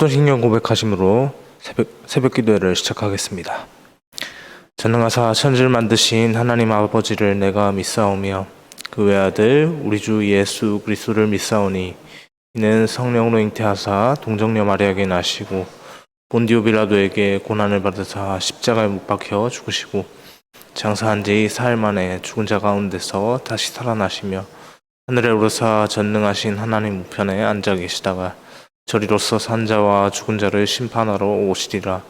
또신령 고백하심으로 새벽 기도회를 시작하겠습니다. 전능하사 천지를 만드신 하나님 아버지를 내가 믿사오며 그 외아들 우리 주 예수 그리스도를 믿사오니 이는 성령으로 잉태하사 동정녀 마리아에게 나시고 본디오 빌라도에게 고난을 받으사 십자가에 못 박혀 죽으시고 장사한 지 사흘 만에 죽은 자 가운데서 다시 살아나시며 하늘에 오르사 전능하신 하나님 우편에 앉아 계시다가 저리로서 산 자와 죽은 자를 심판하러 오시리라.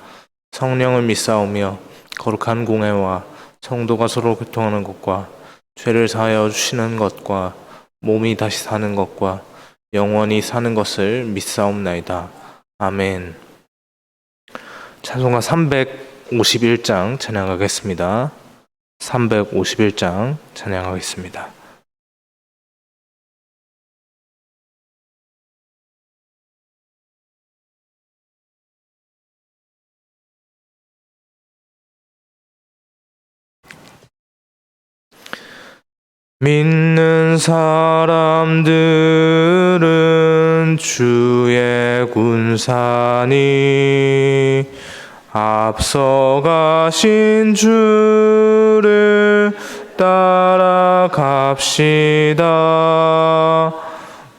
성령을 믿사오며 거룩한 공회와 성도가 서로 교통하는 것과 죄를 사하여 주시는 것과 몸이 다시 사는 것과 영원히 사는 것을 믿사옵나이다. 아멘. 찬송가 351장 찬양하겠습니다. 351장 찬양하겠습니다. 믿는 사람들은 주의 군사니 앞서가신 주를 따라갑시다.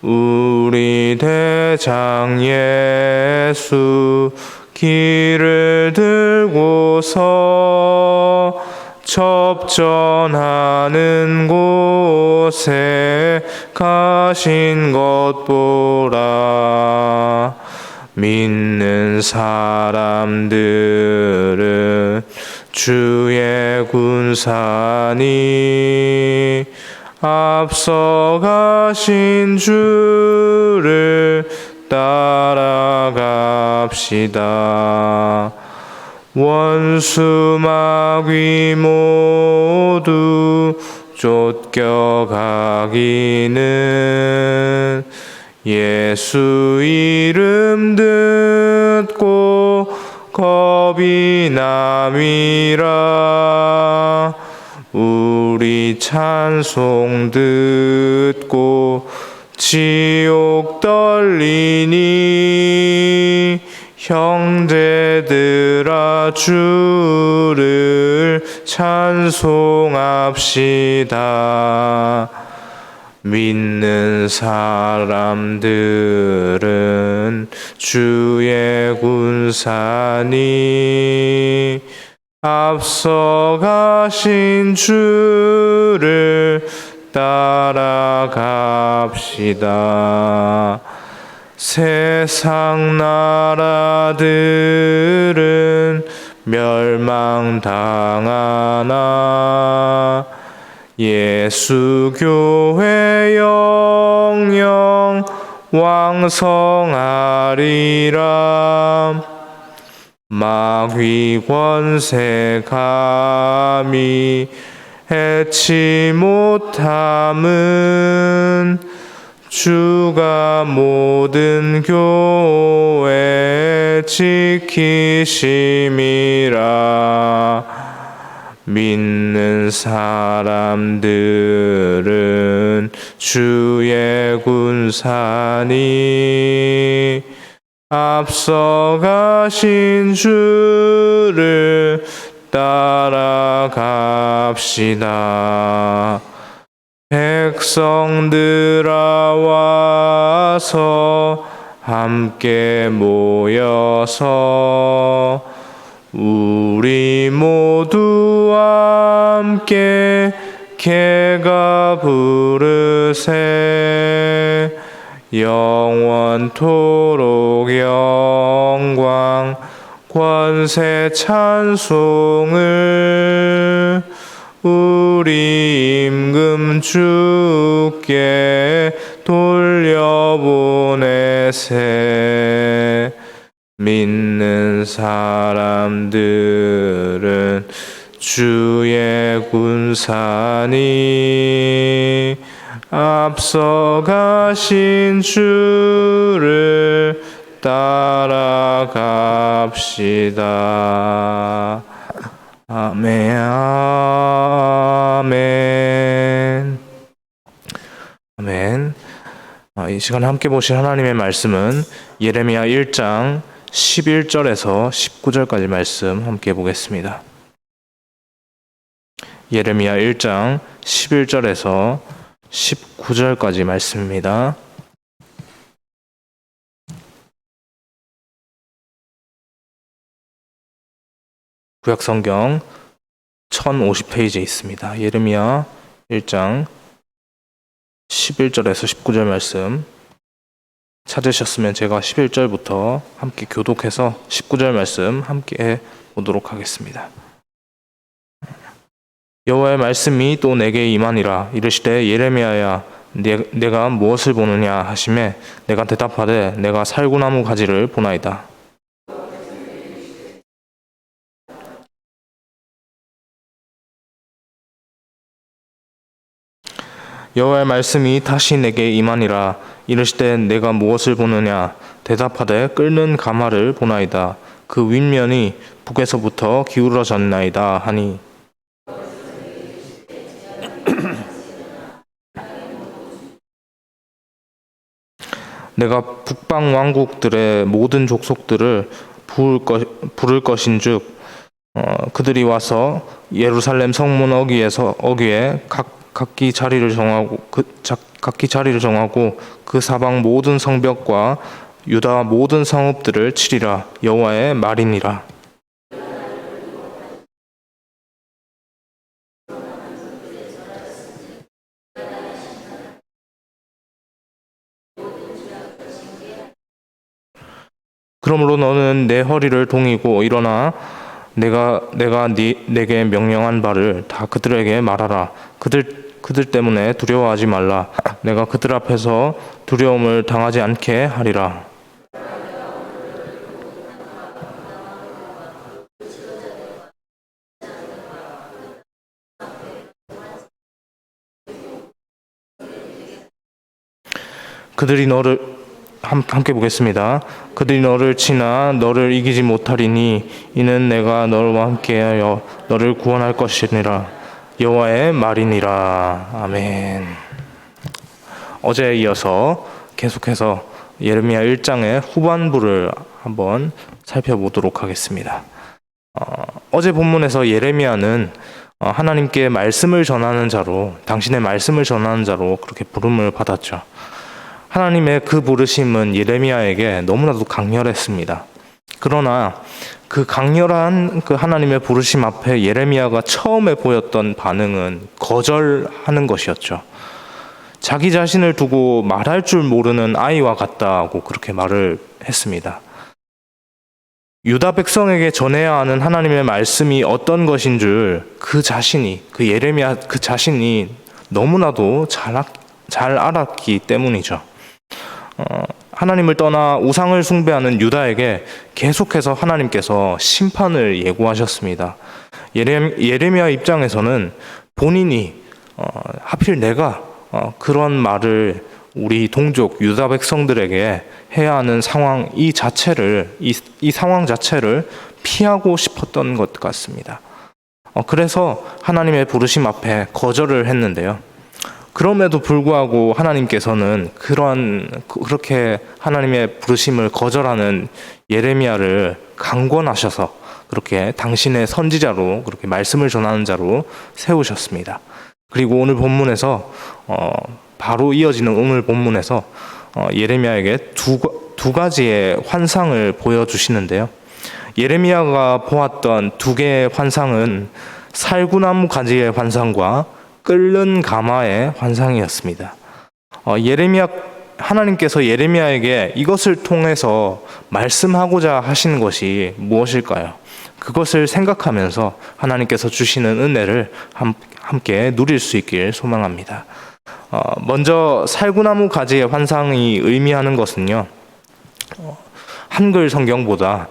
우리 대장 예수 길을 들고서 접전하는 곳에 가신 것 보라. 믿는 사람들은 주의 군사니 앞서 가신 주를 따라갑시다. 원수 마귀 모두 쫓겨가기는 예수 이름 듣고 겁이 남이라. 우리 찬송 듣고 지옥 떨리니 형제들아 주를 찬송합시다. 믿는 사람들은 주의 군사니 앞서 가신 주를 따라갑시다. 세상 나라들은 멸망당하나 예수 교회 영영 왕성하리라. 마귀 권세 감히 해치 못함은 주가 모든 교회 지키심이라. 믿는 사람들은 주의 군사니 앞서 가신 주를 따라갑시다. 백성들아 와서 함께 모여서 우리 모두 함께 개가 부르세. 영원토록 영광 권세 찬송을 우리 임금 주께 돌려보내세. 믿는 사람들은 주의 군사니 앞서 가신 주를 따라갑시다. 아멘. 아멘. 아멘. 이 시간에 함께 보실 하나님의 말씀은 예레미야 1장 11절에서 19절까지 말씀 함께 보겠습니다. 예레미야 1장 11절에서 19절까지 말씀입니다. 구약성경 1050페이지에 있습니다. 예레미야 1장 11절에서 19절 말씀 찾으셨으면 제가 11절부터 함께 교독해서 19절 말씀 함께 보도록 하겠습니다. 여호와의 말씀이 또 내게 임하니라. 이르시되 예레미야야 내가 무엇을 보느냐 하시매 내가 대답하되 내가 살구나무 가지를 보나이다. 여호와의 말씀이 다시 내게 임하니라. 이르시되 내가 무엇을 보느냐 대답하되 끓는 가마를 보나이다. 그 윗면이 북에서부터 기울어졌나이다 하니 내가 북방 왕국들의 모든 족속들을 부를 것인즉 그들이 와서 예루살렘 성문 어귀에 각기 자리를 정하고 그 사방 모든 성벽과 유다 모든 성읍들을 치리라. 여호와의 말이니라. 그러므로 너는 내 허리를 동이고 일어나 내가 내게 명령한 바를 다 그들에게 말하라. 그들 때문에 두려워하지 말라. 내가 그들 앞에서 두려움을 당하지 않게 하리라. 그들이 너를 함께 보겠습니다. 그들이 너를 치나 너를 이기지 못하리니 이는 내가 너와 함께하여 너를 구원할 것이니라. 여호와의 말이니라. 아멘. 어제에 이어서 계속해서 예레미야 1장의 후반부를 한번 살펴보도록 하겠습니다. 어제 본문에서 예레미야는 하나님께 말씀을 전하는 자로, 당신의 말씀을 전하는 자로 그렇게 부름을 받았죠. 하나님의 그 부르심은 예레미야에게 너무나도 강렬했습니다. 그러나 그 강렬한 그 하나님의 부르심 앞에 예레미야가 처음에 보였던 반응은 거절하는 것이었죠. 자기 자신을 두고 말할 줄 모르는 아이와 같다고 그렇게 말을 했습니다. 유다 백성에게 전해야 하는 하나님의 말씀이 어떤 것인 줄 그 예레미야 그 자신이 너무나도 잘 알았기 때문이죠. 하나님을 떠나 우상을 숭배하는 유다에게 계속해서 하나님께서 심판을 예고하셨습니다. 예레미야 입장에서는 본인이 하필 내가 그런 말을 우리 동족 유다 백성들에게 해야 하는 상황 이 상황 자체를 피하고 싶었던 것 같습니다. 그래서 하나님의 부르심 앞에 거절을 했는데요. 그럼에도 불구하고 하나님께서는 그렇게 하나님의 부르심을 거절하는 예레미야를 강권하셔서 그렇게 당신의 선지자로 그렇게 말씀을 전하는 자로 세우셨습니다. 그리고 오늘 본문에서 바로 이어지는 오늘 본문에서 예레미야에게 두 가지의 환상을 보여주시는데요. 예레미야가 보았던 두 개의 환상은 살구나무 가지의 환상과 끓는 가마의 환상이었습니다. 하나님께서 예레미야에게 이것을 통해서 말씀하고자 하신 것이 무엇일까요? 그것을 생각하면서 하나님께서 주시는 은혜를 함께 누릴 수 있길 소망합니다. 먼저 살구나무 가지의 환상이 의미하는 것은요, 한글 성경보다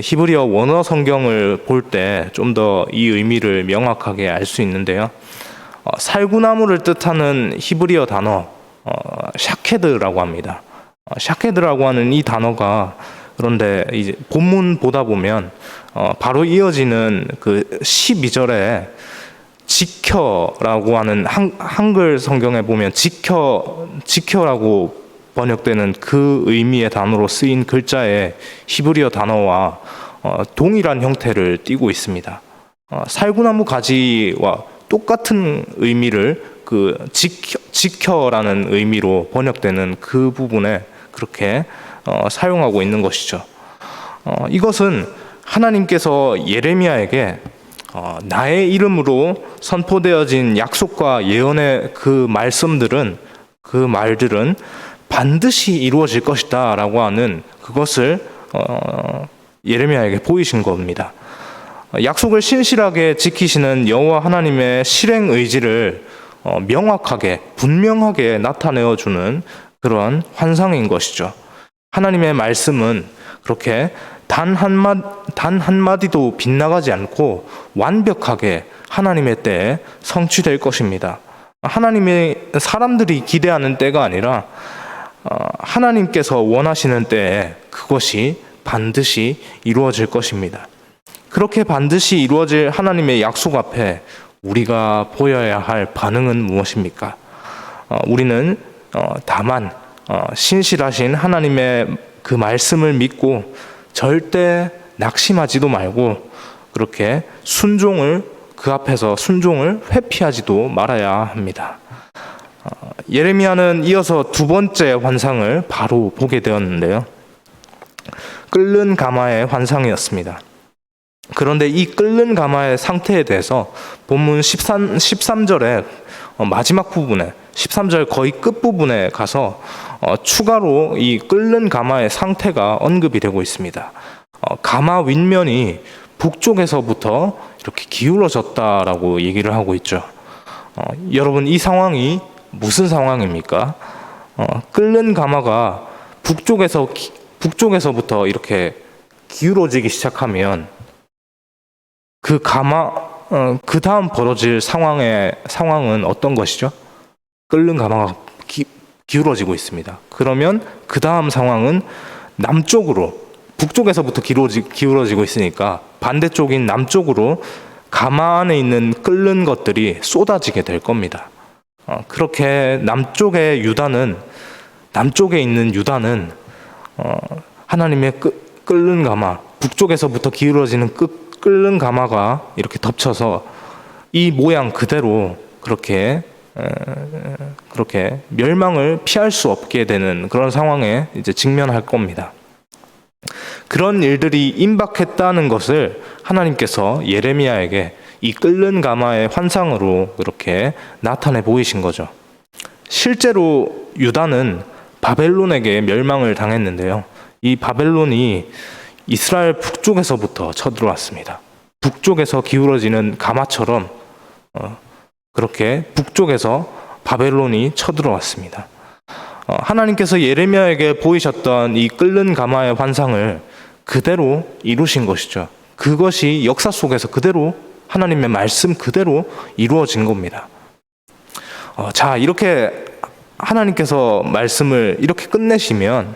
히브리어 원어 성경을 볼 때 좀 더 이 의미를 명확하게 알 수 있는데요. 살구나무를 뜻하는 히브리어 단어 샤케드라고 합니다. 샤케드라고 하는 이 단어가 그런데 이제 본문 보다 보면 바로 이어지는 그 12절에 지켜라고 하는 한글 성경에 보면 지켜라고 번역되는 그 의미의 단어로 쓰인 글자의 히브리어 단어와 동일한 형태를 띠고 있습니다. 살구나무 가지와 똑같은 의미를 지켜라는 의미로 번역되는 그 부분에 그렇게 사용하고 있는 것이죠. 이것은 하나님께서 예레미야에게 나의 이름으로 선포되어진 약속과 예언의 그 말들은 반드시 이루어질 것이다 라고 하는 그것을 예레미야에게 보이신 겁니다. 약속을 신실하게 지키시는 여호와 하나님의 실행 의지를 명확하게 분명하게 나타내어주는 그런 환상인 것이죠. 하나님의 말씀은 그렇게 단 한마디도 빗나가지 않고 완벽하게 하나님의 때에 성취될 것입니다. 하나님의 사람들이 기대하는 때가 아니라 하나님께서 원하시는 때에 그것이 반드시 이루어질 것입니다. 그렇게 반드시 이루어질 하나님의 약속 앞에 우리가 보여야 할 반응은 무엇입니까? 우리는 다만 신실하신 하나님의 그 말씀을 믿고 절대 낙심하지도 말고 그렇게 그 앞에서 순종을 회피하지도 말아야 합니다. 예레미야는 이어서 두 번째 환상을 바로 보게 되었는데요. 끓는 가마의 환상이었습니다. 그런데 이 끓는 가마의 상태에 대해서 본문 13절의 마지막 부분에 13절 거의 끝부분에 가서 추가로 이 끓는 가마의 상태가 언급이 되고 있습니다. 가마 윗면이 북쪽에서부터 이렇게 기울어졌다라고 얘기를 하고 있죠. 여러분, 이 상황이 무슨 상황입니까? 끓는 가마가 북쪽에서부터 이렇게 기울어지기 시작하면 그 다음 벌어질 상황은 어떤 것이죠? 끓는 가마가 기울어지고 있습니다. 그러면 그 다음 상황은 북쪽에서부터 기울어지고 있으니까 반대쪽인 남쪽으로 가마 안에 있는 끓는 것들이 쏟아지게 될 겁니다. 그렇게 남쪽에 있는 유다는 하나님의 끓는 가마, 북쪽에서부터 기울어지는 끓는 가마가 이렇게 덮쳐서 이 모양 그대로 그렇게 멸망을 피할 수 없게 되는 그런 상황에 이제 직면할 겁니다. 그런 일들이 임박했다는 것을 하나님께서 예레미야에게 이 끓는 가마의 환상으로 그렇게 나타내 보이신 거죠. 실제로 유다는 바벨론에게 멸망을 당했는데요. 이 바벨론이 이스라엘 북쪽에서부터 쳐들어왔습니다. 북쪽에서 기울어지는 가마처럼 그렇게 북쪽에서 바벨론이 쳐들어왔습니다. 하나님께서 예레미야에게 보이셨던 이 끓는 가마의 환상을 그대로 이루신 것이죠. 그것이 역사 속에서 그대로 하나님의 말씀 그대로 이루어진 겁니다. 자, 이렇게 하나님께서 말씀을 이렇게 끝내시면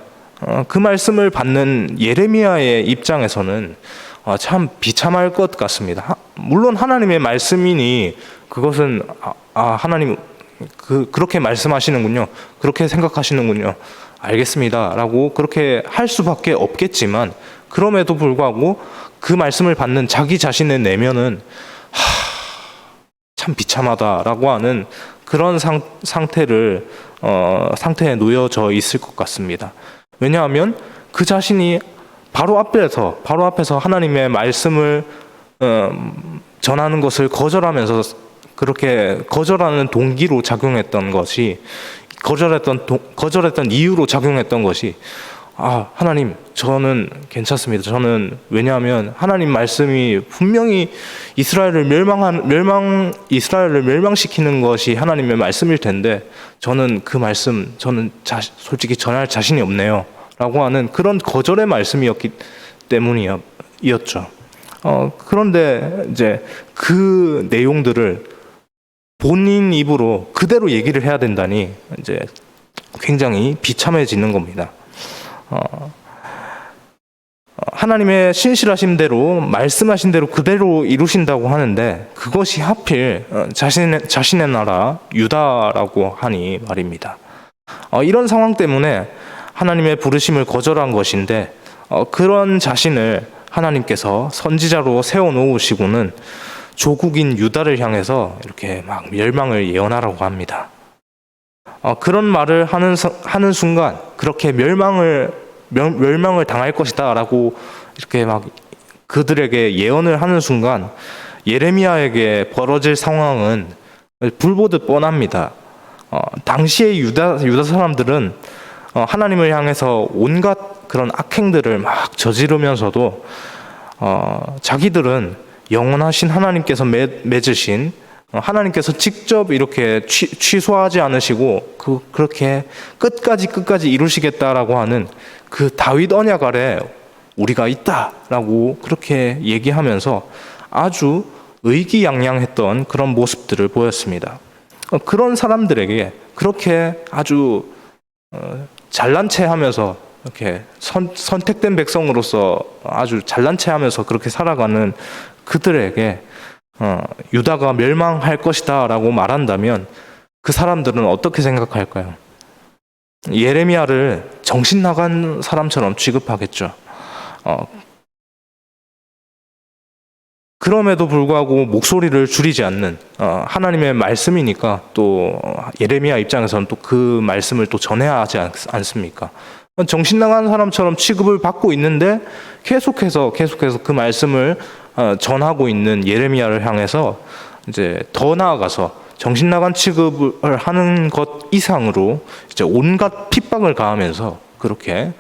그 말씀을 받는 예레미야의 입장에서는 참 비참할 것 같습니다. 물론 하나님의 말씀이니 그것은 하나님 그렇게 말씀하시는군요. 그렇게 생각하시는군요. 알겠습니다. 라고 그렇게 할 수밖에 없겠지만 그럼에도 불구하고 그 말씀을 받는 자기 자신의 내면은 참 비참하다라고 하는 그런 상태에 놓여져 있을 것 같습니다. 왜냐하면 그 자신이 바로 앞에서 하나님의 말씀을 전하는 것을 거절하면서 그렇게 거절하는 동기로 작용했던 것이 거절했던 이유로 작용했던 것이 하나님, 저는 괜찮습니다. 저는 왜냐하면 하나님 말씀이 분명히 이스라엘을 멸망시키는 것이 하나님의 말씀일 텐데 저는 그 말씀 솔직히 전할 자신이 없네요. 라고 하는 그런 거절의 말씀이었기 때문이었죠. 그런데 이제 그 내용들을 본인 입으로 그대로 얘기를 해야 된다니 이제 굉장히 비참해지는 겁니다. 하나님의 신실하신 대로 말씀하신 대로 그대로 이루신다고 하는데 그것이 하필 자신의 나라 유다라고 하니 말입니다. 이런 상황 때문에 하나님의 부르심을 거절한 것인데 그런 자신을 하나님께서 선지자로 세워놓으시고는 조국인 유다를 향해서 이렇게 막 멸망을 예언하라고 합니다. 그런 말을 하는 순간 그렇게 멸망을 당할 것이다라고 이렇게 막 그들에게 예언을 하는 순간 예레미야에게 벌어질 상황은 불보듯 뻔합니다. 당시의 유다 사람들은 하나님을 향해서 온갖 그런 악행들을 막 저지르면서도 자기들은 영원하신 하나님께서 맺으신 하나님께서 직접 이렇게 취소하지 않으시고 그렇게 끝까지 이루시겠다라고 하는 그 다윗 언약 아래 우리가 있다라고 그렇게 얘기하면서 아주 의기양양했던 그런 모습들을 보였습니다. 그런 사람들에게 그렇게 아주 잘난 체 하면서 이렇게 선택된 백성으로서 아주 잘난 체 하면서 그렇게 살아가는 그들에게 유다가 멸망할 것이다 라고 말한다면 그 사람들은 어떻게 생각할까요? 예레미야를 정신 나간 사람처럼 취급하겠죠. 그럼에도 불구하고 목소리를 줄이지 않는 하나님의 말씀이니까 또 예레미야 입장에서는 또 그 말씀을 또 전해야 하지 않습니까? 정신 나간 사람처럼 취급을 받고 있는데 계속해서 그 말씀을 전하고 있는 예레미야를 향해서 이제 더 나아가서 정신 나간 취급을 하는 것 이상으로 이제 온갖 핍박을 가하면서 그렇게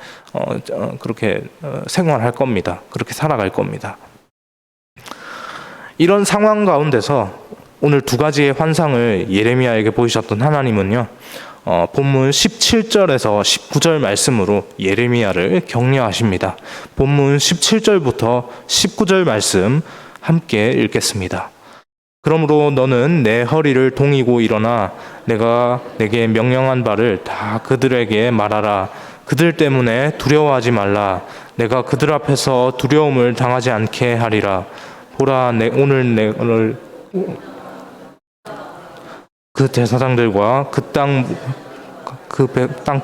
생활할 겁니다. 그렇게 살아갈 겁니다. 이런 상황 가운데서 오늘 두 가지의 환상을 예레미야에게 보이셨던 하나님은요, 본문 17절에서 19절 말씀으로 예레미야를 격려하십니다. 본문 17절부터 19절 말씀 함께 읽겠습니다. 그러므로 너는 내 허리를 동이고 일어나 내가 내게 명령한 바를 다 그들에게 말하라. 그들 때문에 두려워하지 말라. 내가 그들 앞에서 두려움을 당하지 않게 하리라. 보라, 오늘 그 대사장들과 그 땅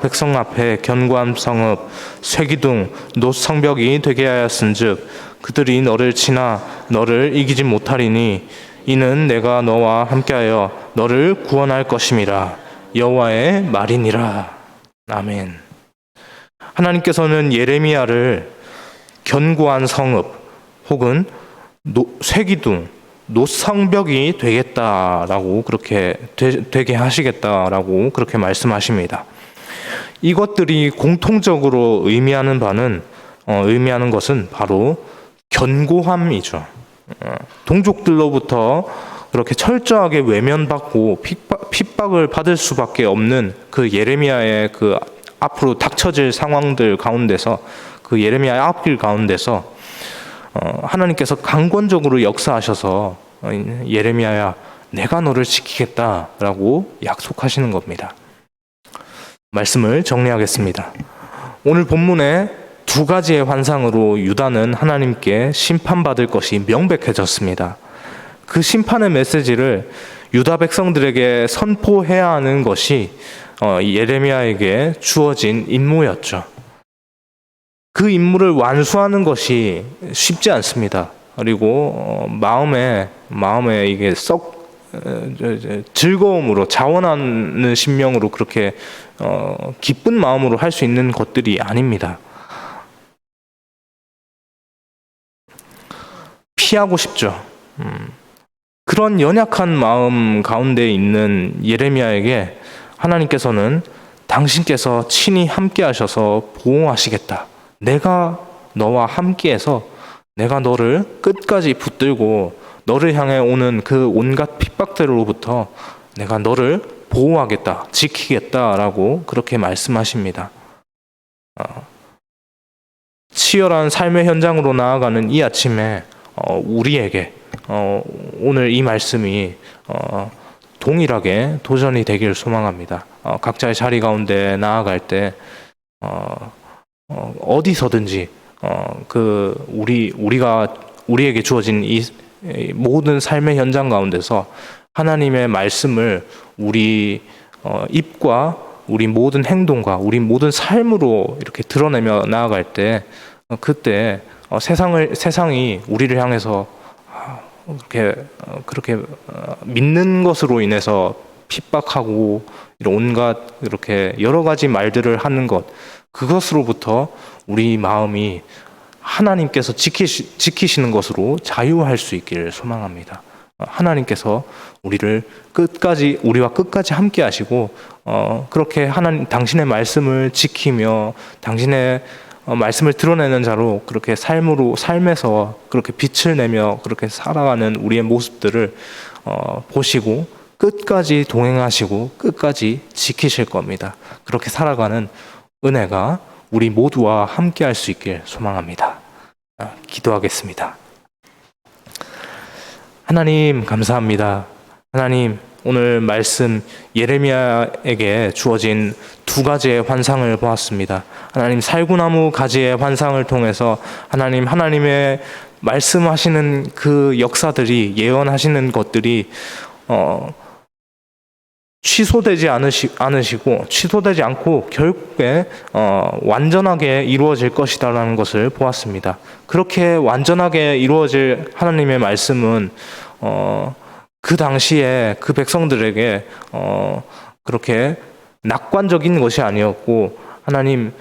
백성 앞에 견고한 성읍, 쇠기둥, 놋성벽이 되게 하였은즉 그들이 너를 치나 너를 이기지 못하리니 이는 내가 너와 함께하여 너를 구원할 것임이라. 여호와의 말이니라. 아멘. 하나님께서는 예레미야를 견고한 성읍 혹은 쇠기둥, 놋성벽이 되겠다라고 그렇게 되게 하시겠다라고 그렇게 말씀하십니다. 이것들이 공통적으로 의미하는 것은 바로 견고함이죠. 동족들로부터 그렇게 철저하게 외면받고 핍박을 받을 수밖에 없는 그 예레미야의 그 앞으로 닥쳐질 상황들 가운데서 그 예레미야의 앞길 가운데서 하나님께서 강권적으로 역사하셔서 예레미야야 내가 너를 지키겠다라고 약속하시는 겁니다. 말씀을 정리하겠습니다. 오늘 본문에 두 가지의 환상으로 유다는 하나님께 심판받을 것이 명백해졌습니다. 그 심판의 메시지를 유다 백성들에게 선포해야 하는 것이 예레미야에게 주어진 임무였죠. 그 임무를 완수하는 것이 쉽지 않습니다. 그리고 마음에 이게 썩 즐거움으로 자원하는 심령으로 그렇게 기쁜 마음으로 할 수 있는 것들이 아닙니다. 피하고 싶죠. 그런 연약한 마음 가운데 있는 예레미야에게 하나님께서는 당신께서 친히 함께 하셔서 보호하시겠다. 내가 너와 함께해서 내가 너를 끝까지 붙들고 너를 향해 오는 그 온갖 핍박들로부터 내가 너를 보호하겠다, 지키겠다라고 그렇게 말씀하십니다. 치열한 삶의 현장으로 나아가는 이 아침에 우리에게 오늘 이 말씀이 동일하게 도전이 되길 소망합니다. 각자의 자리 가운데 나아갈 때 어디서든지 우리에게 주어진 이 모든 삶의 현장 가운데서 하나님의 말씀을 우리 입과 우리 모든 행동과 우리 모든 삶으로 이렇게 드러내며 나아갈 때 그때 세상이 우리를 향해서 그렇게 믿는 것으로 인해서 핍박하고 이런 온갖 이렇게 여러 가지 말들을 하는 것, 그것으로부터 우리 마음이 하나님께서 지키시는 것으로 자유할 수 있기를 소망합니다. 하나님께서 우리와 끝까지 함께 하시고 그렇게 당신의 말씀을 지키며 당신의 말씀을 드러내는 자로 그렇게 삶에서 그렇게 빛을 내며 그렇게 살아가는 우리의 모습들을 보시고 끝까지 동행하시고 끝까지 지키실 겁니다. 그렇게 살아가는 은혜가 우리 모두와 함께 할 수 있길 소망합니다. 기도하겠습니다. 하나님 감사합니다. 하나님, 오늘 말씀 예레미야에게 주어진 두 가지의 환상을 보았습니다. 하나님, 살구나무 가지의 환상을 통해서 하나님의 말씀하시는 그 역사들이, 예언하시는 것들이 취소되지 않으시고 취소되지 않고 결국에 완전하게 이루어질 것이다라는 것을 보았습니다. 그렇게 완전하게 이루어질 하나님의 말씀은 그 당시에 그 백성들에게 그렇게 낙관적인 것이 아니었고, 하나님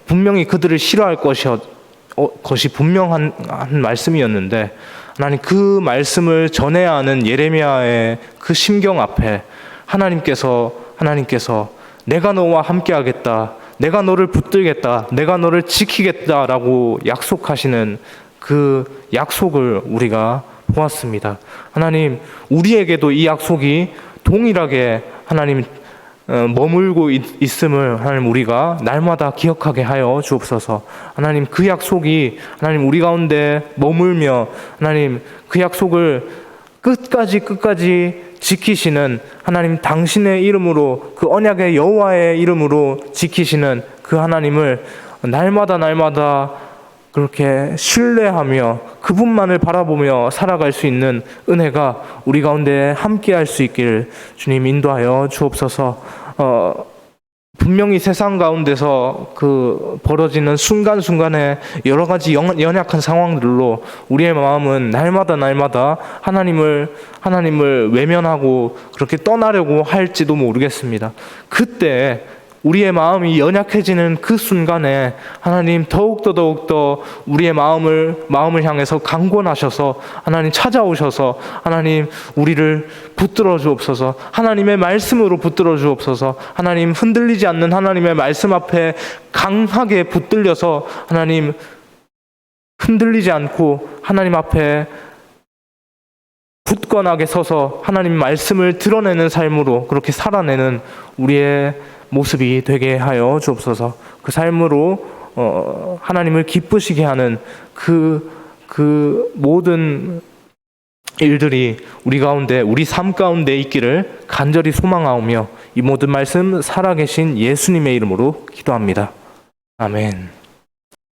분명히 그들을 싫어할 것이 분명한 말씀이었는데, 하나님 그 말씀을 전해야 하는 예레미야의 그 심경 앞에 하나님께서 내가 너와 함께 하겠다, 내가 너를 붙들겠다, 내가 너를 지키겠다라고 약속하시는 그 약속을 우리가 보았습니다. 하나님, 우리에게도 이 약속이 동일하게 하나님 머물고 있음을 하나님 우리가 날마다 기억하게 하여 주옵소서. 하나님, 그 약속이 하나님 우리 가운데 머물며 하나님 그 약속을 끝까지 지키시는 하나님, 당신의 이름으로, 그 언약의 여호와의 이름으로 지키시는 그 하나님을 날마다 그렇게 신뢰하며 그분만을 바라보며 살아갈 수 있는 은혜가 우리 가운데 함께 할 수 있기를 주님 인도하여 주옵소서. 분명히 세상 가운데서 그 벌어지는 순간순간에 여러 가지 연약한 상황들로 우리의 마음은 날마다 하나님을 외면하고 그렇게 떠나려고 할지도 모르겠습니다. 그때 우리의 마음이 연약해지는 그 순간에 하나님 더욱더 우리의 마음을 향해서 강권하셔서 하나님 찾아오셔서 하나님 우리를 붙들어 주옵소서. 하나님의 말씀으로 붙들어 주옵소서. 하나님, 흔들리지 않는 하나님의 말씀 앞에 강하게 붙들려서 하나님 흔들리지 않고 하나님 앞에 굳건하게 서서 하나님 말씀을 드러내는 삶으로 그렇게 살아내는 우리의 모습이 되게 하여 주옵소서. 그 삶으로 하나님을 기쁘시게 하는 그 모든 일들이 우리 가운데, 우리 삶 가운데 있기를 간절히 소망하오며 이 모든 말씀 살아계신 예수님의 이름으로 기도합니다. 아멘.